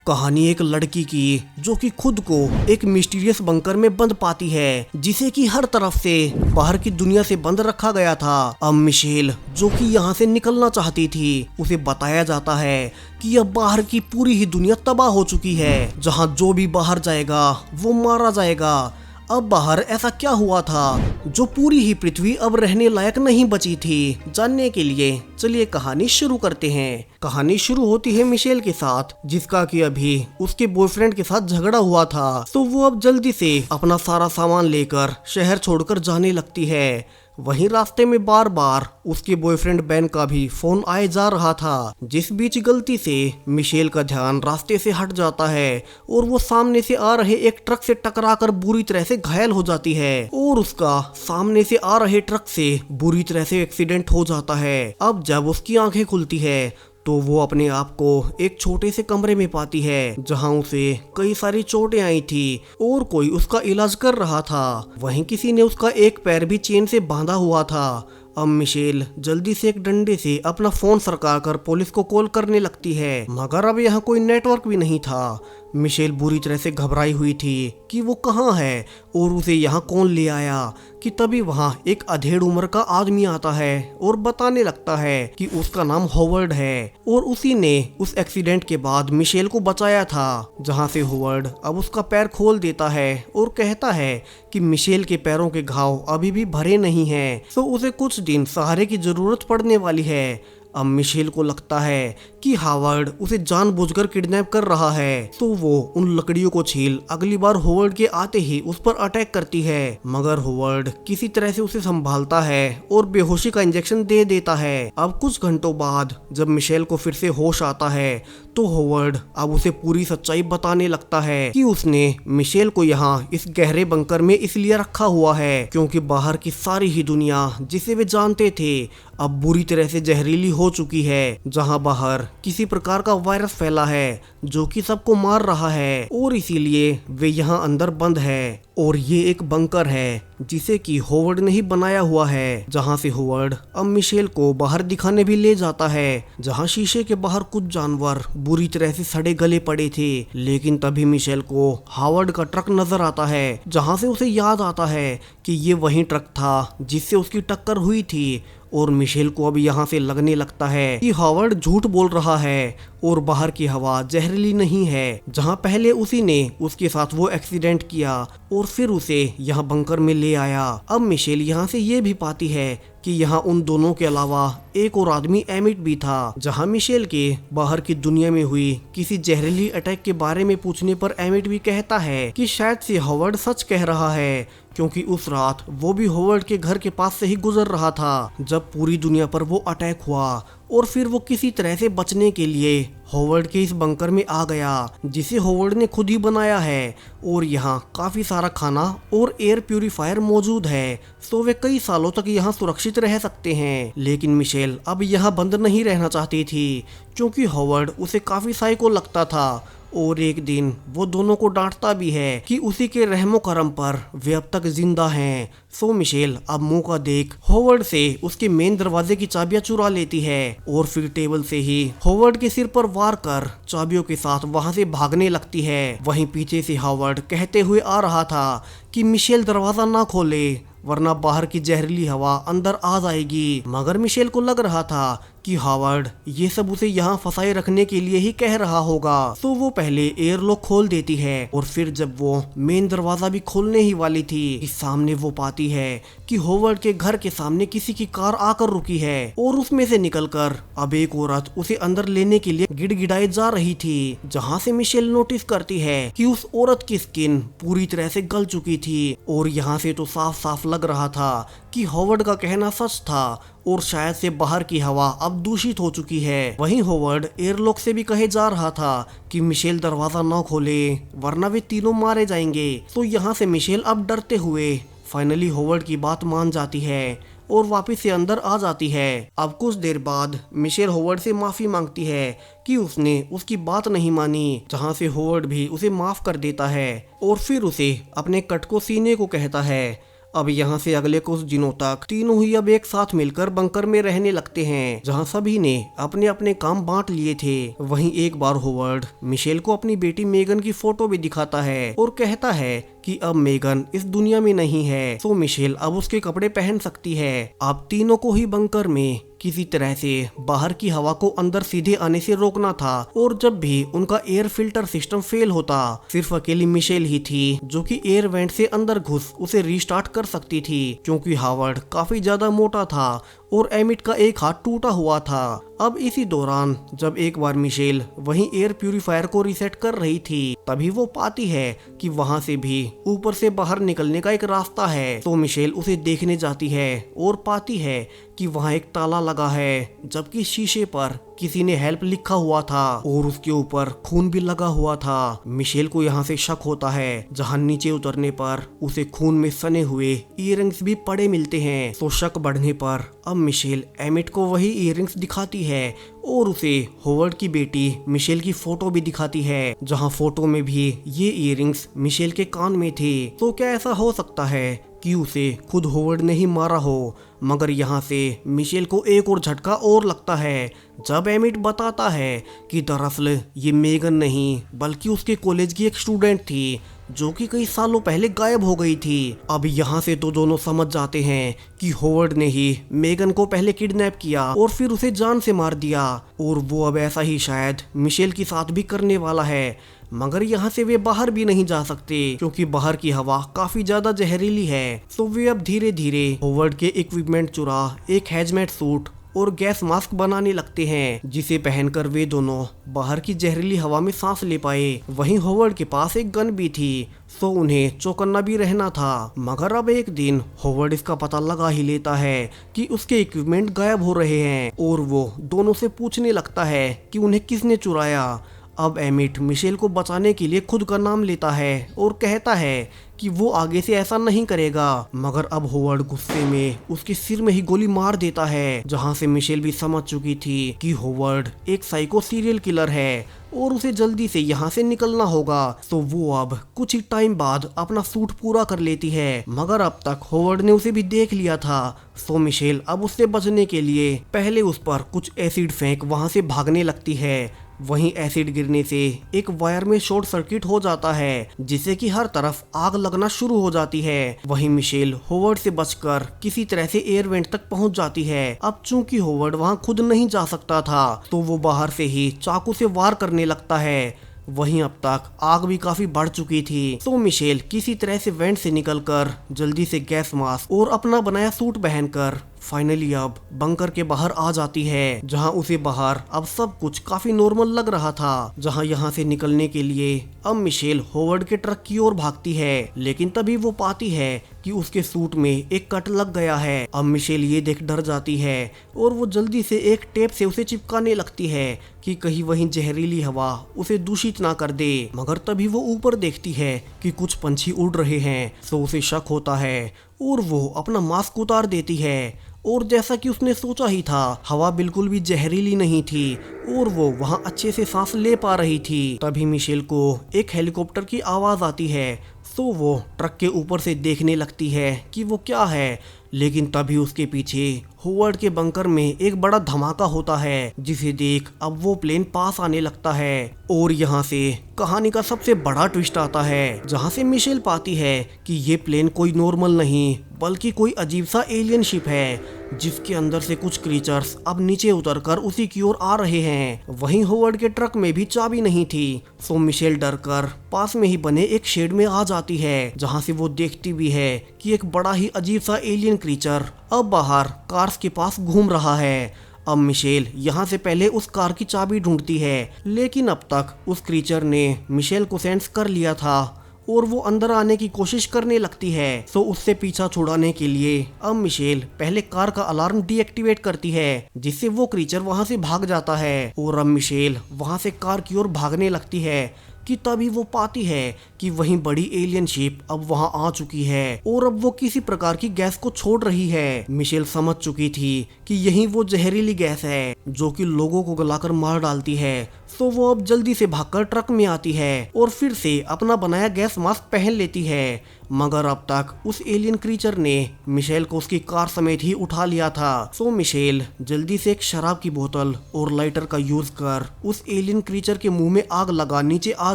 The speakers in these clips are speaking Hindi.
कहानी एक लड़की की जो कि खुद को एक मिस्टीरियस बंकर में बंद पाती है जिसे कि हर तरफ से बाहर की दुनिया से बंद रखा गया था। अब मिशेल जो कि यहाँ से निकलना चाहती थी उसे बताया जाता है कि अब बाहर की पूरी ही दुनिया तबाह हो चुकी है, जहाँ जो भी बाहर जाएगा वो मारा जाएगा। अब बाहर ऐसा क्या हुआ था जो पूरी ही पृथ्वी अब रहने लायक नहीं बची थी? जानने के लिए चलिए कहानी शुरू करते हैं। कहानी शुरू होती है मिशेल के साथ, जिसका कि अभी उसके बॉयफ्रेंड के साथ झगड़ा हुआ था, तो वो अब जल्दी से अपना सारा सामान लेकर शहर छोड़कर जाने लगती है। वहीं रास्ते में बार बार उसके बॉयफ्रेंड बेन का भी फोन आए जा रहा था, जिस बीच गलती से मिशेल का ध्यान रास्ते से हट जाता है और वो सामने से आ रहे एक ट्रक से टकराकर बुरी तरह से घायल हो जाती है और उसका सामने से आ रहे ट्रक से बुरी तरह से एक्सीडेंट हो जाता है। अब जब उसकी आंखें खुलती है तो वो अपने आप को एक छोटे से कमरे में पाती है, जहां उसे कई सारी चोटें आई थी और कोई उसका इलाज कर रहा था। वहीं किसी ने उसका एक पैर भी चेन से बांधा हुआ था। अब मिशेल जल्दी से एक डंडे से अपना फोन सरका कर पुलिस को कॉल करने लगती है, मगर अब यहाँ कोई नेटवर्क भी नहीं था। मिशेल बुरी तरह से घबराई हुई थी कि वो कहाँ है और उसे यहाँ कौन ले आया, कि तभी वहाँ एक अधेड़ उम्र का आदमी आता है और बताने लगता है कि उसका नाम हॉवर्ड है और उसी ने उस एक्सीडेंट के बाद मिशेल को बचाया था, जहाँ से हॉवर्ड अब उसका पैर खोल देता है और कहता है कि मिशेल के पैरों के घाव अभी भी भरे नहीं हैं, तो उसे कुछ दिन सहारे की जरूरत पड़ने वाली है। अब मिशेल को लगता है कि हॉवर्ड उसे जानबूझकर किडनैप कर रहा है, तो वो उन लकड़ियों को छील अगली बार हॉवर्ड के आते ही उस पर अटैक करती है, मगर हॉवर्ड किसी तरह से उसे संभालता है और बेहोशी का इंजेक्शन दे देता है। अब कुछ घंटों बाद जब मिशेल को फिर से होश आता है तो हॉवर्ड अब उसे पूरी सच्चाई बताने लगता है कि उसने मिशेल को यहाँ इस गहरे बंकर में इसलिए रखा हुआ है क्योंकि बाहर की सारी ही दुनिया जिसे वे जानते थे अब बुरी तरह से जहरीली हो चुकी है, जहां बाहर किसी प्रकार का वायरस फैला है जो कि सबको मार रहा है और इसीलिए वे यहां अंदर बंद है। और ये एक बंकर है जिसे कि हॉवर्ड ने ही बनाया हुआ है, जहां से हॉवर्ड अब मिशेल को बाहर दिखाने भी ले जाता है, जहां शीशे के बाहर कुछ जानवर बुरी तरह से सड़े गले पड़े थे। लेकिन तभी मिशेल को हॉवर्ड का ट्रक नजर आता है, जहां से उसे याद आता है कि ये वही ट्रक था जिससे उसकी टक्कर हुई थी और मिशेल को अब यहाँ से लगने लगता है कि हॉवर्ड झूठ बोल रहा है और बाहर की हवा जहरीली नहीं है, जहाँ पहले उसी ने उसके साथ वो एक्सीडेंट किया और फिर उसे यहाँ बंकर में ले आया। अब मिशेल यहाँ से ये भी पाती है कि यहाँ उन दोनों के अलावा एक और आदमी एमिट भी था, जहाँ मिशेल के बाहर की दुनिया में हुई किसी जहरीली अटैक के बारे में पूछने पर एमिट भी कहता है कि शायद से हॉवर्ड सच कह रहा है, क्योंकि उस रात वो भी हॉवर्ड के घर के पास से ही गुजर रहा था जब पूरी दुनिया पर वो अटैक हुआ और फिर वो किसी तरह से बचने के लिए हॉवर्ड के इस बंकर में आ गया, जिसे हॉवर्ड ने खुद ही बनाया है। और यहाँ काफी सारा खाना और एयर प्यूरिफायर मौजूद है, तो वे कई सालों तक यहाँ सुरक्षित रह सकते हैं। लेकिन मिशेल अब यहाँ बंद नहीं रहना चाहती थी, क्योंकि हॉवर्ड उसे काफी साइको लगता था और एक दिन वो दोनों को डांटता भी है कि उसी के रहमो करम पर वे अब तक जिंदा हैं। सो मिशेल अब मौका देख हॉवर्ड से उसके मेन दरवाजे की चाबियां चुरा लेती है और फिर टेबल से ही हॉवर्ड के सिर पर वार कर चाबियों के साथ वहां से भागने लगती है। वहीं पीछे से हॉवर्ड कहते हुए आ रहा था कि मिशेल दरवाजा ना खोले वरना बाहर की जहरीली हवा अंदर आ जाएगी, मगर मिशेल को लग रहा था कि हॉवर्ड ये सब उसे यहाँ फंसाए रखने के लिए ही कह रहा होगा, तो वो पहले एयरलॉक खोल देती है और फिर जब वो मेन दरवाजा भी खोलने ही वाली थी कि सामने वो पाती है कि हॉवर्ड के घर के सामने किसी की कार आकर रुकी है और उसमें से निकलकर अब एक औरत उसे अंदर लेने के लिए गिड़गिड़ाए जा रही थी, जहाँ से मिशेल नोटिस करती है कि उस औरत की स्किन पूरी तरह से गल चुकी थी और यहाँ से तो साफ साफ लग रहा था कि हॉवर्ड का कहना सच था और शायद से बाहर की हवा अब दूषित हो चुकी है। वहीं हॉवर्ड एयरलॉक से भी कहे जा रहा था कि मिशेल दरवाजा न खोले वरना वे तीनों मारे जाएंगे। तो यहाँ से मिशेल अब डरते हुए फाइनली हॉवर्ड की बात मान जाती है और वापस से अंदर आ जाती है। अब कुछ देर बाद मिशेल हॉवर्ड से माफी मांगती है कि उसने उसकी बात नहीं मानी, जहाँ से हॉवर्ड भी उसे माफ कर देता है और फिर उसे अपने कट को सीने को कहता है। अब यहाँ से अगले कुछ दिनों तक तीनों ही अब एक साथ मिलकर बंकर में रहने लगते हैं, जहाँ सभी ने अपने अपने काम बांट लिए थे। वहीं एक बार होवर्ड मिशेल को अपनी बेटी मेगन की फोटो भी दिखाता है और कहता है कि अब मेगन इस दुनिया में नहीं है, तो मिशेल अब उसके कपड़े पहन सकती है। अब तीनों को ही बंकर में किसी तरह से बाहर की हवा को अंदर सीधे आने से रोकना था, और जब भी उनका एयर फिल्टर सिस्टम फेल होता, सिर्फ अकेली मिशेल ही थी जो कि एयर वेंट से अंदर घुस उसे रीस्टार्ट कर सकती थी, क्योंकि हावर्ड काफी ज्यादा मोटा था और एमिट का एक हाथ टूटा हुआ था। अब इसी दौरान जब एक बार मिशेल वहीं एयर प्यूरिफायर को रीसेट कर रही थी, तभी वो पाती है कि वहां से भी ऊपर से बाहर निकलने का एक रास्ता है। तो मिशेल उसे देखने जाती है और पाती है कि वहां एक ताला लगा है, जबकि शीशे पर किसी ने हेल्प लिखा हुआ था और उसके ऊपर खून भी लगा हुआ था। मिशेल को यहाँ से शक होता है, जहाँ नीचे उतरने पर उसे खून में सने हुए इयररिंग्स भी पड़े मिलते हैं। तो शक बढ़ने पर अब मिशेल एमिट को वही इयररिंग्स दिखाती है और उसे होवर्ड की बेटी मिशेल की फोटो भी दिखाती है, जहाँ फोटो में भी ये इयररिंग्स मिशेल के कान में थे। तो क्या ऐसा हो सकता है कि उसे खुद होवर्ड ने ही मारा हो? मगर यहाँ से मिशेल को एक और झटका और लगता है जब एमिट बताता है कि दरअसल ये मेगन नहीं बल्कि उसके कॉलेज की एक स्टूडेंट थी जो कि कई सालों पहले गायब हो गई थी। अब यहाँ से तो दोनों समझ जाते हैं कि होवर्ड ने ही मेगन को पहले किडनैप किया और फिर उसे जान से मार दिया, और वो अब ऐसा ही शायद मिशेल के साथ भी करने वाला है। मगर यहाँ से वे बाहर भी नहीं जा सकते क्योंकि बाहर की हवा काफी ज्यादा जहरीली है। तो वे अब धीरे धीरे होवर्ड के इक्विपमेंट चुरा एक हैजमेट सूट और गैस मास्क बनाने लगते हैं, जिसे पहनकर वे दोनों बाहर की जहरीली हवा में सांस ले पाए। वहीं होवर्ड के पास एक गन भी थी, तो उन्हें चौकन्ना भी रहना था। मगर अब एक दिन होवर्ड इसका पता लगा ही लेता है कि उसके इक्विपमेंट गायब हो रहे हैं, और वो दोनों से पूछने लगता है कि उन्हें किसने चुराया। अब एमिट मिशेल को बचाने के लिए खुद का नाम लेता है और कहता है कि वो आगे से ऐसा नहीं करेगा। मगर अब होवर्ड गुस्से में उसके सिर में ही गोली मार देता है, जहां से मिशेल भी समझ चुकी थी कि होवर्ड एक साइको सीरियल किलर है और उसे जल्दी से यहाँ से निकलना होगा। तो वो अब कुछ ही टाइम बाद अपना सूट पूरा कर लेती है, मगर अब तक होवर्ड ने उसे भी देख लिया था। तो मिशेल अब उससे बचने के लिए पहले उस पर कुछ एसिड फेंक वहां से भागने लगती है। वहीं एसिड गिरने से एक वायर में शॉर्ट सर्किट हो जाता है, जिससे कि हर तरफ आग लगना शुरू हो जाती है। वहीं मिशेल होवर्ड से बचकर किसी तरह से एयर वेंट तक पहुंच जाती है। अब चूंकि होवर्ड वहां खुद नहीं जा सकता था, तो वो बाहर से ही चाकू से वार करने लगता है। वहीं अब तक आग भी काफी बढ़ चुकी थी, तो मिशेल किसी तरह से वेंट से निकलकर जल्दी से गैस मास्क और अपना बनाया सूट पहनकर फाइनली अब बंकर के बाहर आ जाती है, जहां उसे बाहर अब सब कुछ काफी नॉर्मल लग रहा था। जहां यहां से निकलने के लिए अब मिशेल होवर्ड के ट्रक की ओर भागती है, लेकिन तभी वो पाती है कि उसके सूट में एक कट लग गया है। अब मिशेल ये देख डर जाती है और वो जल्दी से एक टेप से उसे चिपकाने लगती है कि कहीं वहीं जहरीली हवा उसे दूषित ना कर दे। मगर तभी वो ऊपर देखती है कि कुछ पंछी उड़ रहे हैं, तो उसे शक होता है और वो अपना मास्क उतार देती है। और जैसा कि उसने सोचा ही था, हवा बिल्कुल भी जहरीली नहीं थी और वो वहां अच्छे से सांस ले पा रही थी। तभी मिशेल को एक हेलीकॉप्टर की आवाज आती है, तो वो ट्रक के ऊपर से देखने लगती है कि वो क्या है। लेकिन तभी उसके पीछे होवर्ड के बंकर में एक बड़ा धमाका होता है, जिसे देख अब वो प्लेन पास आने लगता है। और यहाँ से कहानी का सबसे बड़ा ट्विस्ट आता है, जहाँ से मिशेल पाती है कि ये प्लेन कोई नॉर्मल नहीं बल्कि कोई अजीब सा एलियन शिप है, जिसके अंदर से कुछ क्रीचर्स अब नीचे उतरकर उसी की ओर आ रहे हैं। वहीं होवर्ड के ट्रक में भी चाबी नहीं थी, सो मिशेल डरकर पास में ही बने एक शेड में आ जाती है, जहाँ से वो देखती भी है कि एक बड़ा ही अजीब सा एलियन क्रीचर अब बाहर कार्स के पास घूम रहा है। अब मिशेल यहाँ से पहले उस कार की चाबी ढूंढती है, लेकिन अब तक उस क्रीचर ने मिशेल को सेंस कर लिया था और वो अंदर आने की कोशिश करने लगती है। तो उससे पीछा छुड़ाने के लिए अब मिशेल पहले कार का अलार्म डीएक्टिवेट करती है, जिससे वो क्रीचर वहां से भाग जाता है। और अब मिशेल वहां से कार की ओर भागने लगती है कि तभी वो पाती है कि वहीं बड़ी एलियन शिप अब वहां आ चुकी है और अब वो किसी प्रकार की गैस को छोड़ रही है। मिशेल समझ चुकी थी कि यही वो जहरीली गैस है जो कि लोगों को गलाकर मार डालती है। तो वो अब जल्दी से भागकर ट्रक में आती है और फिर से अपना बनाया गैस मास्क पहन लेती है। मगर अब तक उस एलियन क्रीचर ने मिशेल को उसकी कार समेत ही उठा लिया था। सो मिशेल जल्दी से एक शराब की बोतल और लाइटर का यूज कर उस एलियन क्रीचर के मुंह में आग लगा नीचे आ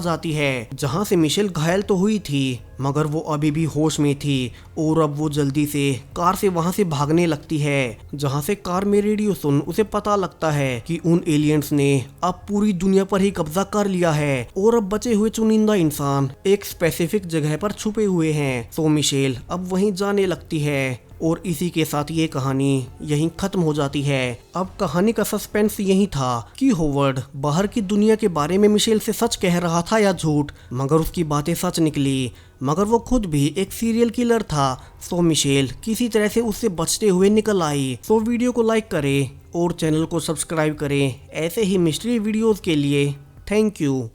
जाती है, जहां से मिशेल घायल तो हुई थी मगर वो अभी भी होश में थी और अब वो जल्दी से कार से वहां से भागने लगती है, जहां से कार में रेडियो सुन उसे पता लगता है कि उन एलियंस ने अब पूरी दुनिया पर ही कब्जा कर लिया है और अब बचे हुए चुनिंदा इंसान एक स्पेसिफिक जगह पर छुपे हुए हैं। सो मिशेल अब वहीं जाने लगती है और इसी के साथ ये कहानी यहीं खत्म हो जाती है। अब कहानी का सस्पेंस यही था कि होवर्ड बाहर की दुनिया के बारे में मिशेल से सच कह रहा था या झूठ, मगर उसकी बातें सच निकली, मगर वो खुद भी एक सीरियल किलर था। सो मिशेल किसी तरह से उससे बचते हुए निकल आई। सो वीडियो को लाइक करें और चैनल को सब्सक्राइब करें ऐसे ही मिस्ट्री वीडियोस के लिए। Thank you.